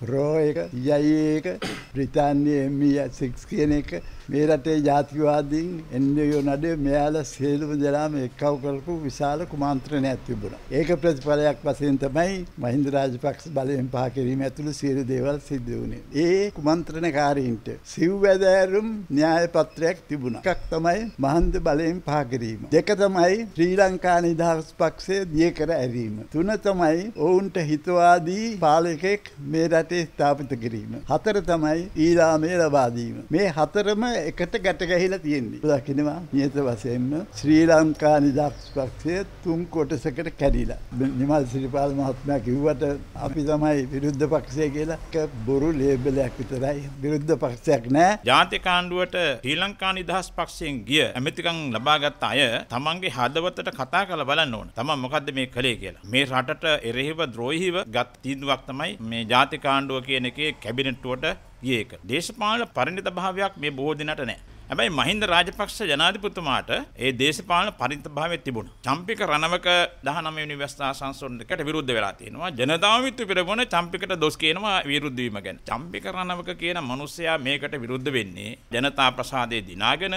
Raw එක යයි එක බ්‍රිතාන්‍යයේ MI6 කියන එක මේ රටේ ජාතිවාදීන් එන්නේ නඩේ මෙයාලා සියලුම දෙනාම එක්කව කරපු විශාල කුමන්ත්‍රණයක් තිබුණා. ඒක ප්‍රතිඵලයක් වශයෙන් තමයි මහින්ද රාජපක්ෂ බලයෙන් පහ කිරීම ඇතුළු සියලු දේවල් සිද්ධ වුණේ. ඒ කුමන්ත්‍රණකාරීන්ට සිව්වැදෑරුම් න්‍යාය පත්‍රයක් තිබුණා. එකක් තමයි මහින්ද බලයෙන් පහ කිරීම. දෙක තමයි ශ්‍රී ලංකා නිදහස් පක්ෂය දිය කර ඇරීම. තුන තමයි ඔවුන්ට හිතවාදී පාලකෙක් මේ රටේ ස්ථාපිත කිරීම. හතර තමයි ඊළාමය ලබා දීම. මේ හතරම එකට ගැට ගැහිලා තියෙන්නේ. දකින්නවා නියත වශයෙන්ම ශ්‍රී ලංකා නිදහස් පක්ෂය තුන් කොටසකට කැඩිලා. නිමල් සිරිපාල මහත්මයා කිව්වට අපි තමයි විරුද්ධ පක්ෂය කියලා. ඒක බොරු ලේබලයක් විතරයි. විරුද්ධ පක්ෂයක් නෑ. ජාතික ආණ්ඩුවට ශ්‍රී ලංකා නිදහස් පක්ෂයෙන් ගිය ඇමතිකම් ලබාගත් අය තමන්ගේ හදවතට කතා කරලා බලන්න ඕන. තමන් මොකද්ද මේ කළේ කියලා. මේ රටට එරෙහිව ද්‍රෝහීව ගත් තීන්දුවක් තමයි මේ ජාතික ආණ්ඩුව කියන එකේ කැබිනට්ටුවට ගිය එක. දේශපාලන පරිණත භාවයක් මේ බොහෝ දිනට නැහැ. හැබැයි මහින්ද රාජපක්ෂ ජනාධිපතිතුමාට ඒ දේශපාලන පරිණත භාවය තිබුණා. චම්පික රණවක 19 වෙනි ව්‍යවස්ථා සංශෝධනයකට විරුද්ධ වෙලා තියෙනවා. ජනතාව මිත්‍ර පෙරමුණ චම්පිකට දොස් කියනවා විරුද්ධ වීම ගැන. චම්පික රණවක කියන මිනිසයා මේකට විරුද්ධ වෙන්නේ ජනතා ප්‍රසාදයේ දිනාගෙන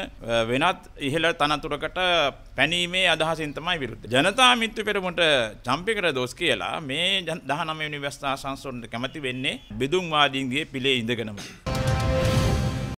වෙනත් ඉහළ තනතුරකට පැනීමේ අදහසින් තමයි විරුද්ධ. ජනතා මිත්‍ර පෙරමුණට චම්පිකට දොස් කියලා මේ 19 වෙනි ව්‍යවස්ථා සංශෝධනයට කැමති වෙන්නේ බෙදුම්වාදීන්ගේ පිළේ ඉඳගෙනම.